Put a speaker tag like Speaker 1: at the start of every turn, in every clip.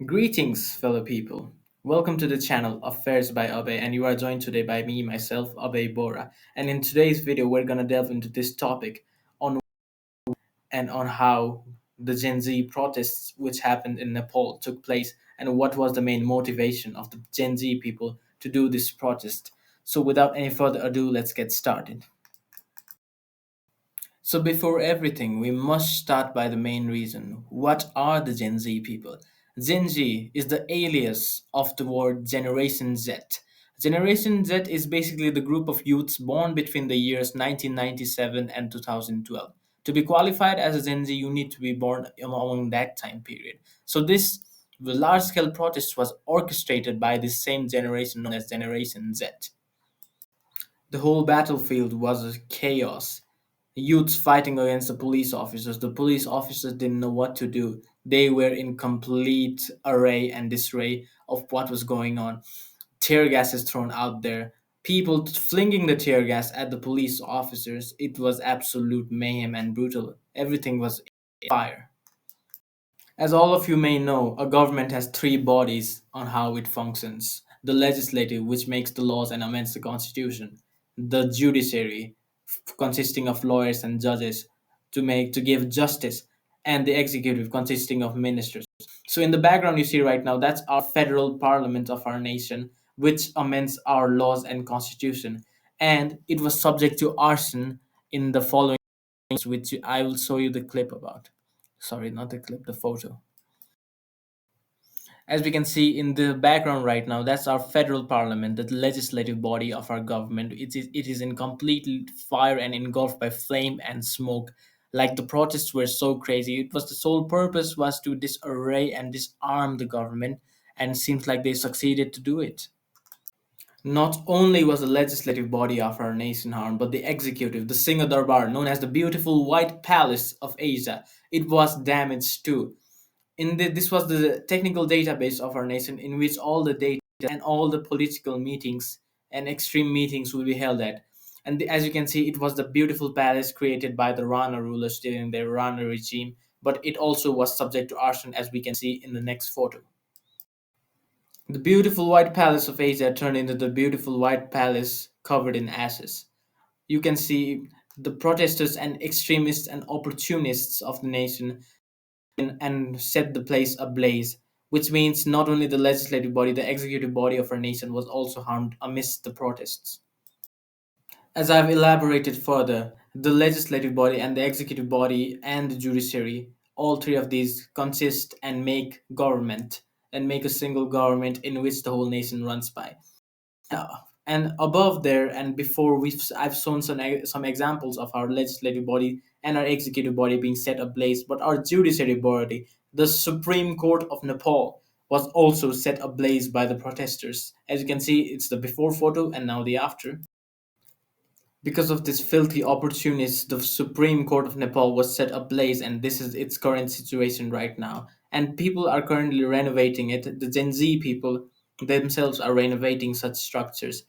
Speaker 1: Greetings, fellow people. Welcome to the channel Affairs by Abe, and you are joined today by me, myself, Abe Bora. And in today's video, we're gonna delve into this topic on on how the Gen Z protests which happened in Nepal took place, and what was the main motivation of the Gen Z people to do this protest. So, without any further ado, let's get started. So, before everything, we must start by the main reason. What are the Gen Z people? Gen Z is the alias of the word Generation Z. Generation Z is basically the group of youths born between the years 1997 and 2012. To be qualified as a Gen Z, you need to be born among that time period. So, this large scale protest was orchestrated by this same generation known as Generation Z. The whole battlefield was a chaos. Youths fighting against the police officers. The police officers didn't know what to do. They were in complete array and disarray of what was going on. Tear gas is thrown out there. People flinging the tear gas at the police officers. It was absolute mayhem and brutal. Everything was fire. As all of you may know, a government has three bodies on how it functions: the legislative, which makes the laws and amends the constitution; the judiciary, consisting of lawyers and judges to give justice; and the executive, consisting of ministers. So, in the background, you see right now, that's our federal parliament of our nation, which amends our laws and constitution. And it was subject to arson in the following, which I will show you the clip about. Sorry, not the clip, the photo. As we can see in the background right now, that's our federal parliament, the legislative body of our government. It is in complete fire and engulfed by flame and smoke. Like, the protests were so crazy. It was the sole purpose was to disarray and disarm the government, and it seems like they succeeded to do it. Not only was the legislative body of our nation harmed, but the executive, the Singha Darbar, known as the beautiful white palace of Asia, it was damaged too. This was the technical database of our nation, in which all the data and all the political meetings and extreme meetings will be held at. And as you can see, it was the beautiful palace created by the Rana rulers during their Rana regime, but it also was subject to arson, as we can see in the next photo. The beautiful white palace of Asia turned into the beautiful white palace covered in ashes. You can see the protesters and extremists and opportunists of the nation and set the place ablaze, which means not only the legislative body, the executive body of our nation was also harmed amidst the protests. As I've elaborated further, the legislative body and the executive body and the judiciary, all three of these consist and make government, and make a single government in which the whole nation runs by. And above there and before, I've shown some examples of our legislative body and our executive body being set ablaze, but our judiciary body, the Supreme Court of Nepal, was also set ablaze by the protesters. As you can see, it's the before photo and now the after. Because of this filthy opportunists, the Supreme Court of Nepal was set ablaze, and this is its current situation right now. And people are currently renovating it. The Gen Z people themselves are renovating such structures.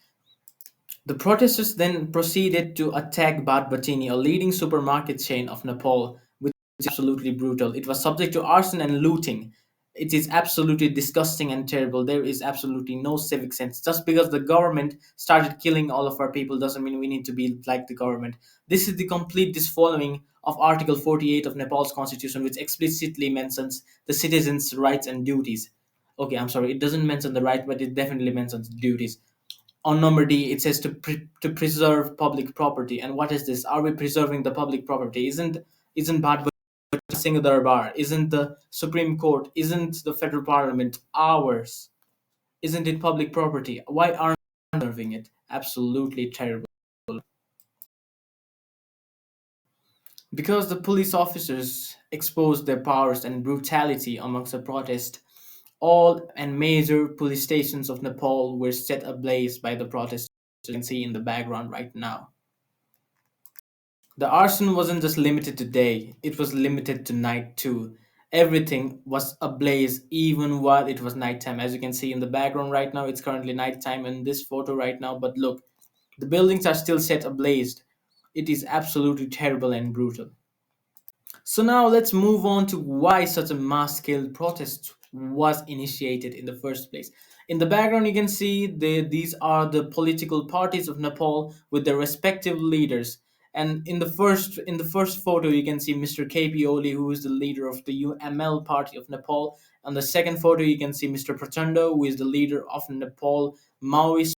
Speaker 1: The protesters then proceeded to attack Bhat Batini, a leading supermarket chain of Nepal, which is absolutely brutal. It was subject to arson and looting. It is absolutely disgusting and terrible. There is absolutely no civic sense. Just because the government started killing all of our people doesn't mean we need to be like the government. This is the complete disfollowing of Article 48 of Nepal's constitution, which explicitly mentions the citizens' rights and duties. Okay, I'm sorry, it doesn't mention the right, but it definitely mentions duties. On number D, it says to preserve public property. And what is this? Are we preserving the public property? Isn't Bhat Singh Darbar? Isn't the Supreme Court? Isn't the federal parliament ours? Isn't it public property? Why aren't we preserving it? Absolutely terrible. Because the police officers exposed their powers and brutality amongst the protest, all and major police stations of Nepal were set ablaze by the protesters, as you can see in the background right now. The arson wasn't just limited to day, it was limited to night too. Everything was ablaze even while it was nighttime. As you can see in the background right now, it's currently nighttime in this photo right now, but look, the buildings are still set ablaze. It is absolutely terrible and brutal. So now let's move on to why such a mass scale protest was initiated in the first place. In the background, you can see these are the political parties of Nepal with their respective leaders. And in the first photo, you can see Mr. KP Oli, who is the leader of the UML party of Nepal. On the second photo, you can see Mr. Prachanda, who is the leader of Nepal Maoist.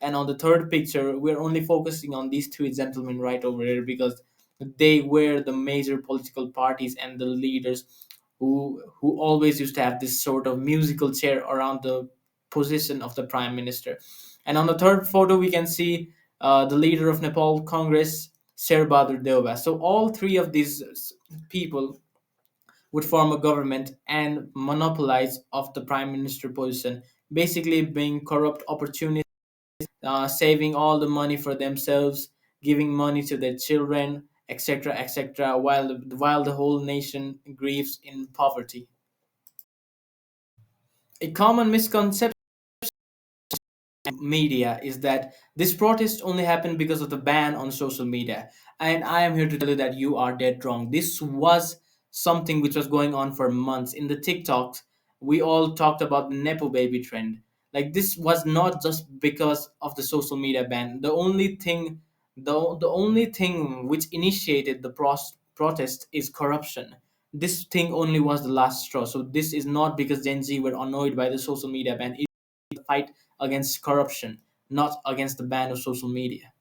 Speaker 1: And on the third picture, we're only focusing on these three gentlemen right over here because they were the major political parties and the leaders who always used to have this sort of musical chair around the position of the prime minister. And on the third photo, we can see the leader of Nepal Congress, Sher Bahadur Deuba. So all three of these people would form a government and monopolize of the prime minister position, basically being corrupt opportunists, saving all the money for themselves, giving money to their children, etc., etc., while the whole nation grieves in poverty. A common misconception media is that this protest only happened because of the ban on social media. And I am here to tell you that you are dead wrong. This was something which was going on for months. In the TikToks, we all talked about the Nepo baby trend. Like this was not just because of the social media ban. The only thing which initiated the protest is corruption. This thing only was the last straw. So this is not because Gen Z were annoyed by the social media ban. Fight against corruption, not against the ban of social media.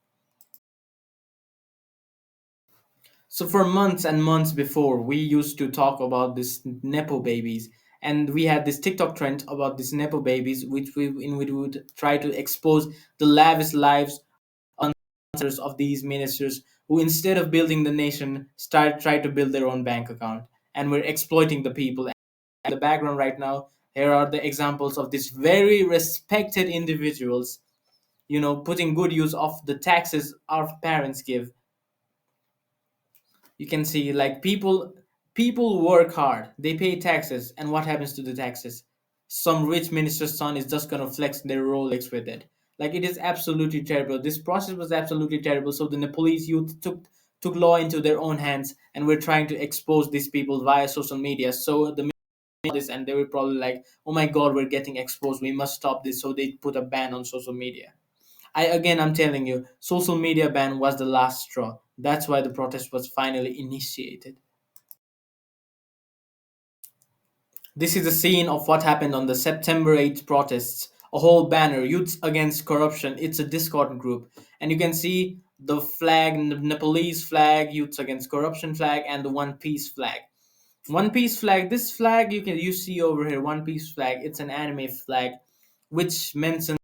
Speaker 1: So for months and months before, we used to talk about this nepo babies, and we had this TikTok trend about these nepo babies, which we would try to expose the lavish lives of these ministers who, instead of building the nation, try to build their own bank account, and we're exploiting the people. In the background right now, here are the examples of these very respected individuals, putting good use of the taxes our parents give. You can see like people work hard, they pay taxes, and what happens to the taxes? Some rich minister's son is just gonna flex their Rolex with it. Like it is absolutely terrible. This process was absolutely terrible. So the Nepalese youth took law into their own hands, and we're trying to expose these people via social media. So the this, and they were probably like, oh my god, we're getting exposed, we must stop this. So they put a ban on social media. I'm telling you, social media ban was the last straw. That's why the protest was finally initiated. This is a scene of what happened on the September 8th protests. A whole banner, Youths Against Corruption. It's a Discord group. And you can see the flag, Nepalese flag, Youths Against Corruption flag, and the One Piece flag. One Piece flag, this flag you see over here, One Piece flag, it's an anime flag which mentions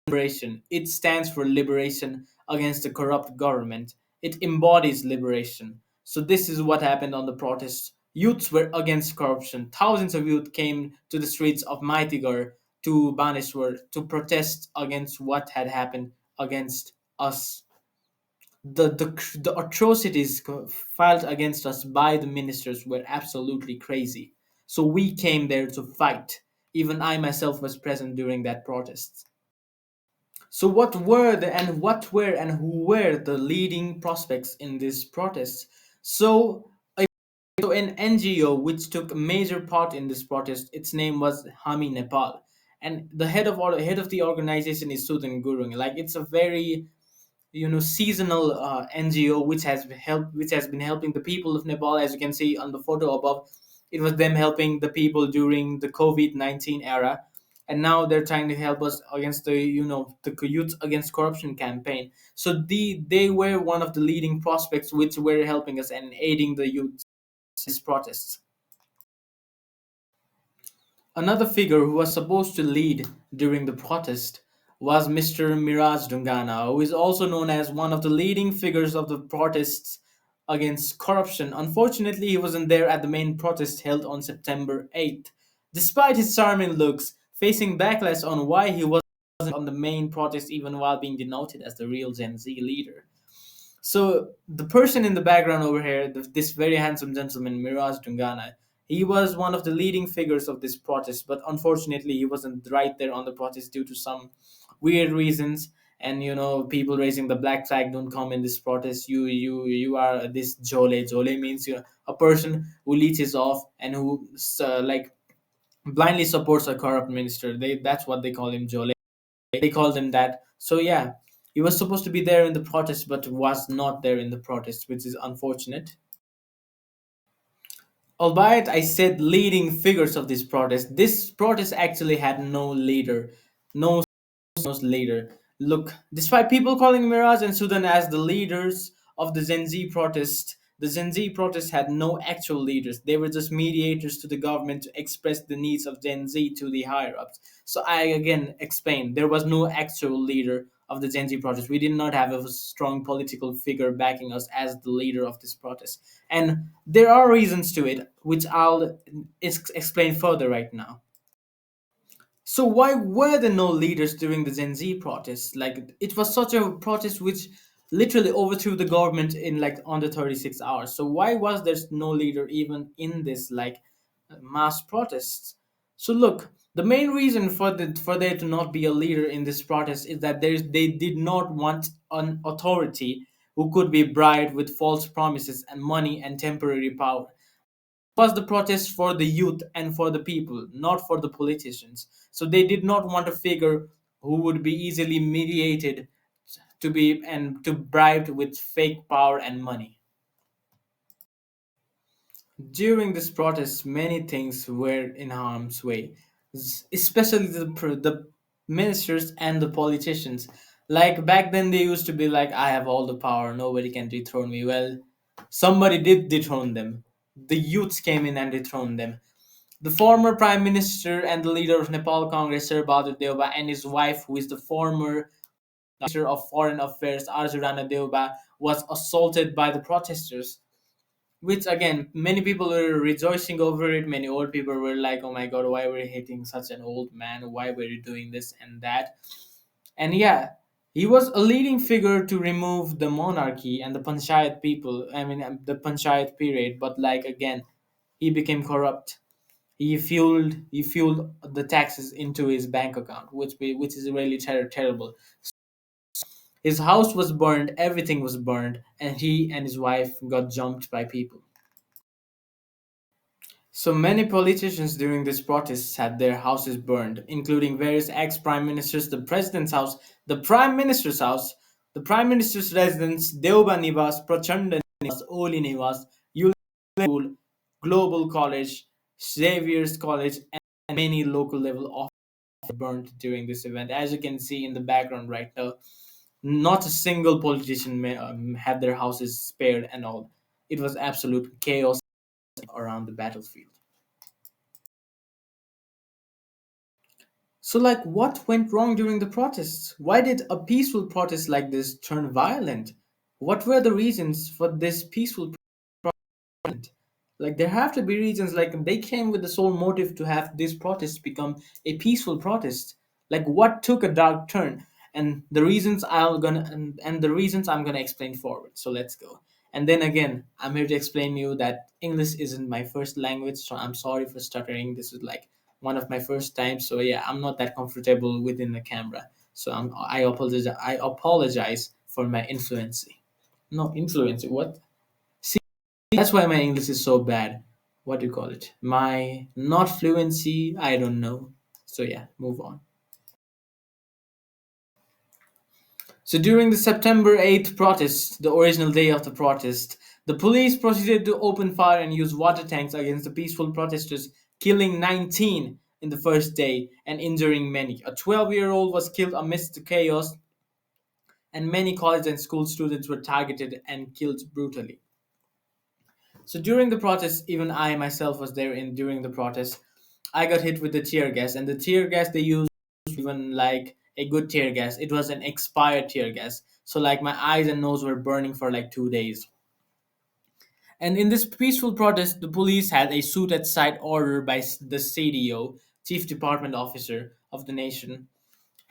Speaker 1: liberation. It stands for liberation against the corrupt government. It embodies liberation. So this is what happened on the protests. Youths were against corruption. Thousands of youth came to the streets of Maitigar to Baneshwar to protest against what had happened against us. The atrocities filed against us by the ministers were absolutely crazy. So we came there to fight. Even I myself was present during that protest. So what were and who were the leading prospects in this protest? So, an NGO which took a major part in this protest, its name was Hami Nepal, and the head of the organization is Sudan Gurung. Like it's a very seasonal NGO which has been helping the people of Nepal. As you can see on the photo above, it was them helping the people during the COVID-19 era, and now they're trying to help us against the Youth Against Corruption campaign. So they were one of the leading prospects which were helping us and aiding the youth in these protests. Another figure who was supposed to lead during the protest was Mr. Miraj Dungana, who is also known as one of the leading figures of the protests against corruption. Unfortunately, he wasn't there at the main protest held on September 8th. Despite his charming looks, facing backlash on why he wasn't on the main protest even while being denoted as the real Gen Z leader. So the person in the background over here, this very handsome gentleman, Miraj Dungana, he was one of the leading figures of this protest, but unfortunately, he wasn't right there on the protest due to some weird reasons. And people raising the black flag don't come in this protest. You are this jole. Jole means a person who leeches off and who like blindly supports a corrupt minister. That's what they call him, Jole. They called him that. So yeah, he was supposed to be there in the protest, but was not there in the protest, which is unfortunate. Albeit I said leading figures of this protest actually had no leader, no later. Look, despite people calling Miraj and Sudan as the leaders of the Gen Z protest, the Gen Z protest had no actual leaders. They were just mediators to the government to express the needs of Gen Z to the higher ups. So I again explained there was no actual leader of the Gen Z protest. We did not have a strong political figure backing us as the leader of this protest. And there are reasons to it, which I'll explain further right now. So why were there no leaders during the Gen Z protests? Like it was such a protest which literally overthrew the government in like under 36 hours. So why was there no leader even in this like mass protests? So look, the main reason for there to not be a leader in this protest is that they did not want an authority who could be bribed with false promises and money and temporary power. Was the protest for the youth and for the people, not for the politicians. So they did not want a figure who would be easily mediated to be and to bribed with fake power and money. During this protest, many things were in harm's way, especially the ministers and the politicians. Like back then, they used to be like, I have all the power, nobody can dethrone me. Well, somebody did dethrone them. The youths came in and dethroned them. The former Prime Minister and the leader of Nepal Congress, Sir Bahadur Deuba, and his wife, who is the former Minister of Foreign Affairs, Arju Rana Deuba, was assaulted by the protesters. Which again, many people were rejoicing over it. Many old people were like, "Oh my God, why were you hitting such an old man? Why were you doing this and that?" And yeah, he was a leading figure to remove the monarchy and the panchayat people. I mean, the panchayat period. But like again, he became corrupt. He fueled the taxes into his bank account, which is really terrible. His house was burned, everything was burned, and he and his wife got jumped by people. So many politicians during these protests had their houses burned, including various ex-prime ministers, the president's house, the prime minister's house, the prime minister's residence, Deuba Nivas, Prachanda Nivas, Oli Nivas, Yul School, Global College, Xavier's College, and many local level offices burned during this event. As you can see in the background right now, not a single politician had their houses spared and all. It was absolute chaos around the battlefield. So, like, what went wrong during the protests? Why did a peaceful protest like this turn violent? What were the reasons for this peaceful protest? Like, there have to be reasons. Like, they came with the sole motive to have this protest become a peaceful protest. Like, what took a dark turn? And the reasons I'm gonna explain forward. So let's go. And then again, I'm here to explain you that English isn't my first language, so I'm sorry for stuttering. This is like one of my first times, so yeah, I'm not that comfortable within the camera. So I apologize for my influency. No influency. What? See, that's why my English is so bad. What do you call it? My not fluency. I don't know. So yeah, move on. So during the September 8th protest, the original day of the protest, the police proceeded to open fire and use water tanks against the peaceful protesters, killing 19 in the first day and injuring many. A 12-year-old was killed amidst the chaos, and many college and school students were targeted and killed brutally. So during the protest, even I myself was there in during the protest. I got hit with the tear gas, and the tear gas they used even like a good tear gas. It was an expired tear gas. So like my eyes and nose were burning for like 2 days. And in this peaceful protest, the police had a suit at sight order by the CDO, Chief Department Officer of the nation,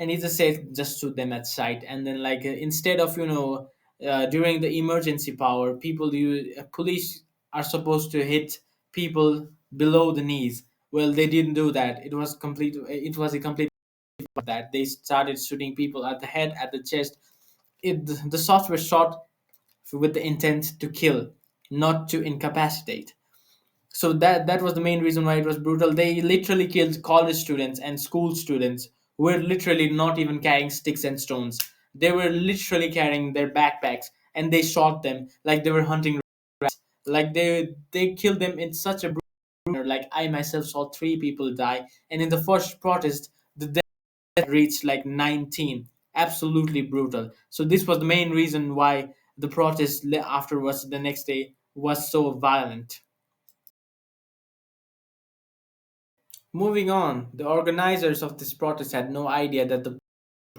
Speaker 1: and he just said just shoot them at sight. And then like instead of during the emergency power, police are supposed to hit people below the knees. Well, they didn't do that. It was a complete that they started shooting people at the head, at the chest. The shots were shot with the intent to kill, not to incapacitate. So that was the main reason why it was brutal. They literally killed college students and school students who were literally not even carrying sticks and stones. They were literally carrying their backpacks, and they shot them like they were hunting. Like they killed them in such a brutal manner. Like I myself saw three people die, and in the first protest, the death reached like 19. Absolutely brutal. So this was the main reason why the protest afterwards the next day was so violent. Moving on, the organizers of this protest had no idea that the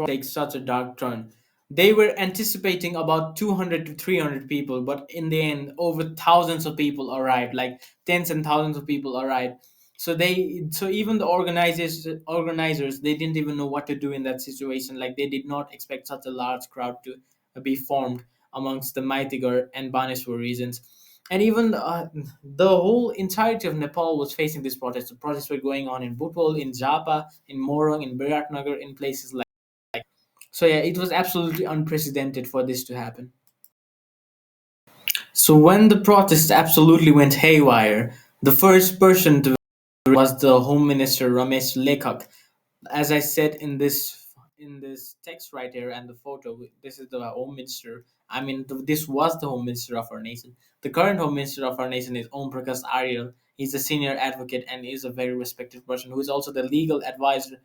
Speaker 1: take such a dark turn. They were anticipating about 200 to 300 people, but in the end, over thousands of people arrived, like tens and thousands of people arrived. So even the organizers, they didn't even know what to do in that situation. Like they did not expect such a large crowd to be formed amongst the Maitigar and Baneswar regions. And even the whole entirety of Nepal was facing this protest. The protests were going on in Butwal, in Japa, in Morong, in Biratnagar, in places like. So yeah, it was absolutely unprecedented for this to happen. So when the protests absolutely went haywire, the first person to was the Home Minister Ramesh Lekhak. As I said in this text right here and the photo, this is the Home Minister. I mean, this was the Home Minister of our nation. The current Home Minister of our nation is Om Prakash Aryal. He's a senior advocate and is a very respected person who is also the legal advisor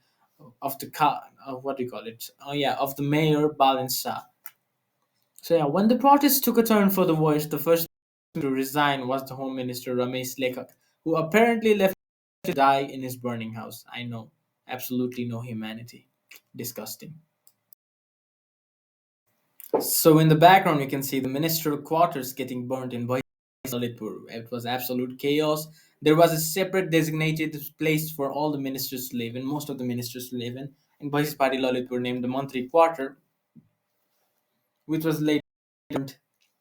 Speaker 1: of the what do you call it? Oh yeah, of the mayor Balin Shah. So yeah, when the protests took a turn for the worse, the first to resign was the Home Minister Ramesh Lekhak, who apparently left to die in his burning house. I know, absolutely no humanity. Disgusting. So in the background, you can see the ministerial quarters getting burnt in Lalitpur. It was absolute chaos. There was a separate designated place for all the ministers to live in, most of the ministers to live in Bahisipati Lalitpur, named the Mantri Quarter, which was later burned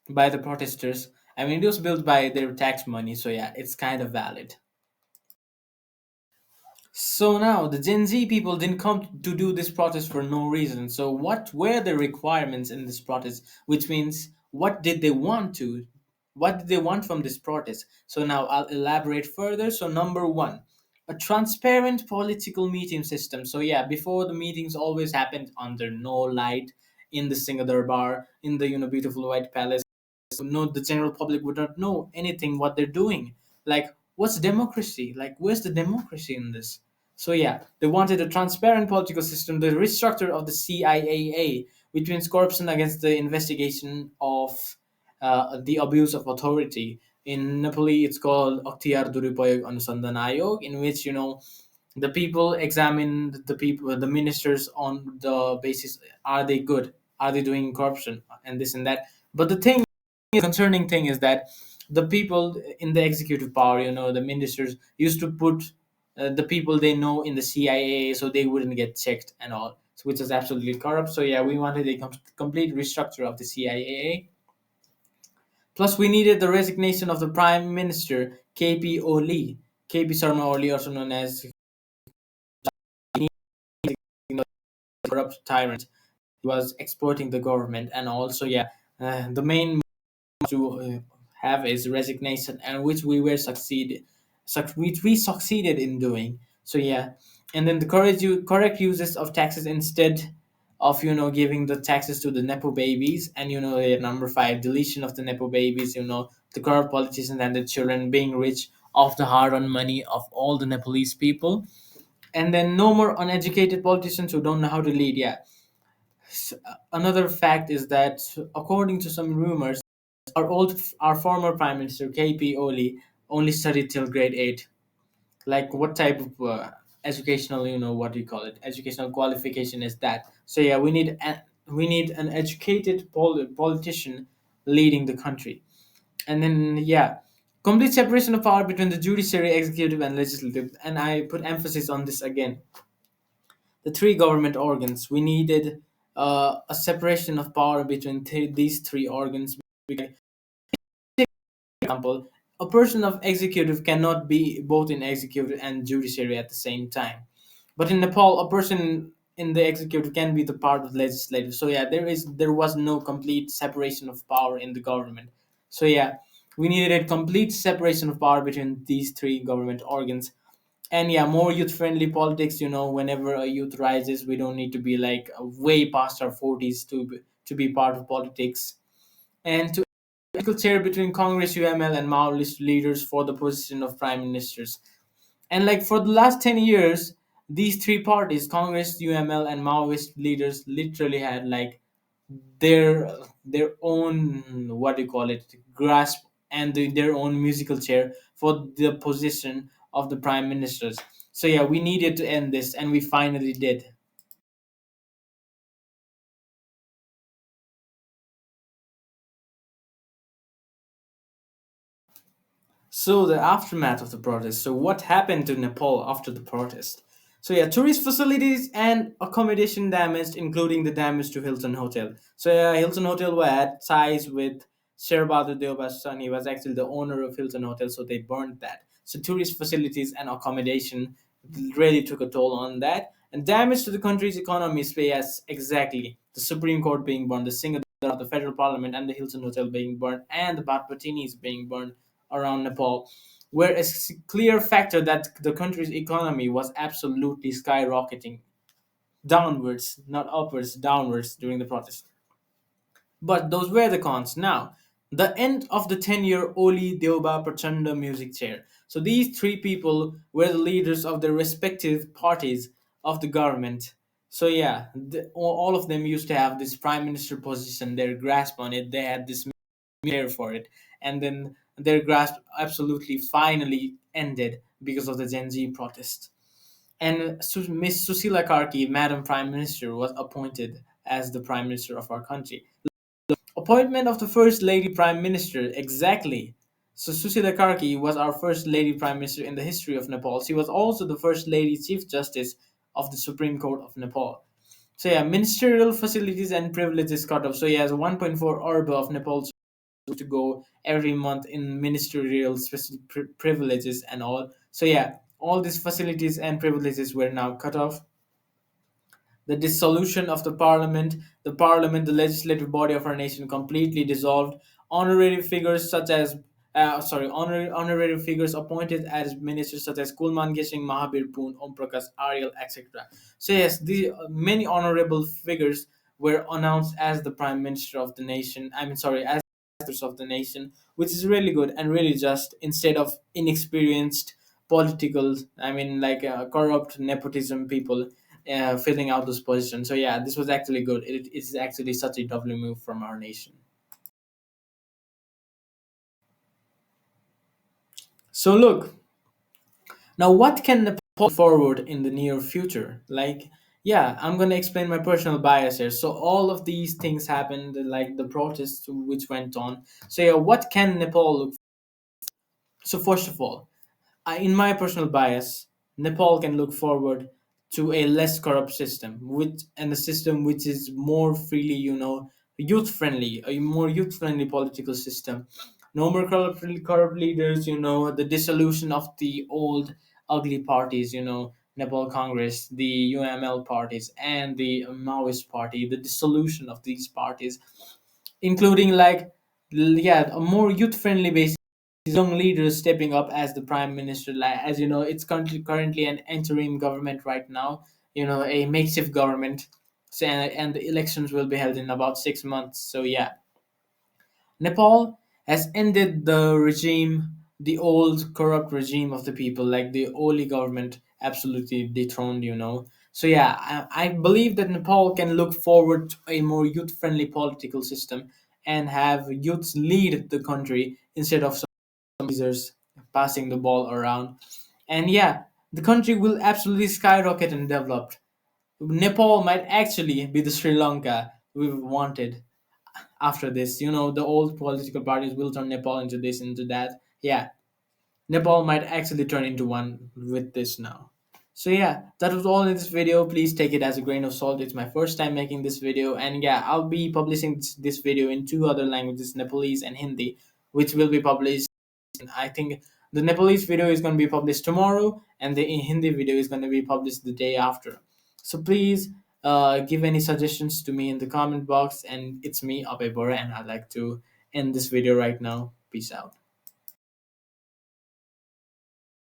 Speaker 1: by the protesters. I mean, it was built by their tax money, so yeah, it's kind of valid. So now the Gen Z people didn't come to do this protest for no reason. So what were the requirements in this protest? Which means what did they want to? What did they want from this protest? So now I'll elaborate further. So number one, a transparent political meeting system. So yeah, before the meetings always happened under no light in the Singadar bar, in the beautiful white palace. So no, the general public would not know anything what they're doing. Like what's democracy? Like where's the democracy in this? So yeah, they wanted a transparent political system, the restructure of the CIAA, which means corruption against the investigation of the abuse of authority. In Nepali, it's called Akhtiyar Durupayog Anusandhan Ayog, in which the people examine the people, the ministers on the basis: are they good? Are they doing corruption and this and that? But the thing, concerning thing, is that the people in the executive power, the ministers used to put the people they know in the CIA so they wouldn't get checked and all, so which is absolutely corrupt. So yeah, we wanted a complete restructure of the CIA. Plus, we needed the resignation of the Prime Minister KP Oli, KP Sharma Oli, also known as corrupt tyrant. He was exploiting the government, and also yeah, the main to have his resignation, and which we were which we succeeded in doing. So yeah, and then the correct uses of taxes instead of giving the taxes to the nepo babies, and number five, deletion of the nepo babies. The corrupt politicians and the children being rich off the hard-earned money of all the Nepalese people, and then no more uneducated politicians who don't know how to lead. Yeah. Another fact is that according to some rumors, our former prime minister KP Oli only studied till grade 8. Like what type of educational, what do you call it, educational qualification is that? So yeah, we need an educated politician leading the country. And then yeah, complete separation of power between the judiciary, executive and legislative, and I put emphasis on this again. The three government organs, we needed a separation of power between these three organs. Example, a person of executive cannot be both in executive and judiciary at the same time. But in Nepal, a person in the executive can be the part of legislative. So yeah, there was no complete separation of power in the government. So yeah, We needed a complete separation of power between these three government organs. And yeah, more youth friendly politics. Whenever a youth rises, we don't need to be like way past our 40s to be part of politics. And to equal chair between Congress, UML, and Maoist leaders for the position of prime ministers. And like for the last 10 years, these three parties, Congress, UML, and Maoist leaders, literally had like their their own, what do you call it, grasp, and their own musical chair for the position of the prime ministers. So yeah, we needed to end this, and we finally did. So the aftermath of the protest. So what happened to Nepal after the protest? So yeah, tourist facilities and accommodation damaged, including the damage to Hilton Hotel. So yeah, Hilton Hotel had ties with Sherbadur Deoba's son. He was actually the owner of Hilton Hotel, so they burned that. So tourist facilities and accommodation really took a toll on that. And damage to the country's economy is, yes, exactly. The Supreme Court being burned, the Singh, the federal parliament, and the Hilton Hotel being burned, and the Batpatinis being burned around Nepal were a clear factor that the country's economy was absolutely skyrocketing downwards, not upwards, downwards during the protest. But those were the cons. Now, the end of the 10-year Oli Deoba Prachanda music chair. So these three people were the leaders of their respective parties of the government. So yeah, all of them used to have this prime minister position, their grasp on it. They had this care for it, and then their grasp absolutely finally ended because of the Gen Z protest. And Miss Susila Karki, Madam Prime Minister, was appointed as the Prime Minister of our country. Appointment of the First Lady Prime Minister, exactly. So Susila Karki was our First Lady Prime Minister in the history of Nepal. She was also the First Lady Chief Justice of the Supreme Court of Nepal. So yeah, ministerial facilities and privileges cut off. So he has 1.4 arba of Nepal's to go every month in ministerial special privileges and all. So yeah, all these facilities and privileges were now cut off. The dissolution of the parliament, the legislative body of our nation, completely dissolved. Honorary figures such as honorary figures appointed as ministers such as Kulman Gesing, Mahabir Poon, Om Prakash, Ariel, etc. So yes, the many honorable figures were announced as the prime minister of the nation. I mean, sorry, as of the nation, which is really good and really just, instead of inexperienced political, I mean, like corrupt nepotism people filling out those positions. So yeah, this was actually good. It is actually such a lovely move from our nation. So look, now what can Nepal forward in the near future? Like, yeah, I'm gonna explain my personal bias here. So all of these things happened, like the protests which went on. So yeah, what can Nepal look? So first of all, in my personal bias, Nepal can look forward to a less corrupt system, which and a system which is more freely, youth friendly, a more youth friendly political system. No more corrupt leaders, the dissolution of the old ugly parties, Nepal Congress, the UML parties, and the Maoist party, the dissolution of these parties, including like, yeah, a more youth friendly base, young leaders stepping up as the prime minister. Like, as you know, it's currently an interim government right now, a makeshift government. So, and the elections will be held in about 6 months. So yeah, Nepal has ended the regime, the old corrupt regime of the people, like the Oli government absolutely dethroned, So yeah, I believe that Nepal can look forward to a more youth-friendly political system and have youths lead the country instead of some leaders passing the ball around. And yeah, the country will absolutely skyrocket and develop. Nepal might actually be the Sri Lanka we've wanted after this. The old political parties will turn Nepal into this, into that. Yeah, Nepal might actually turn into one with this now. So yeah, that was all in this video. Please take it as a grain of salt. It's my first time making this video, and yeah, I'll be publishing this video in two other languages, Nepalese and Hindi, which will be published. I think the Nepalese video is going to be published tomorrow, and the Hindi video is going to be published the day after. So please give any suggestions to me in the comment box. And it's me, Abhay Bora, and I'd like to end this video right now. Peace out.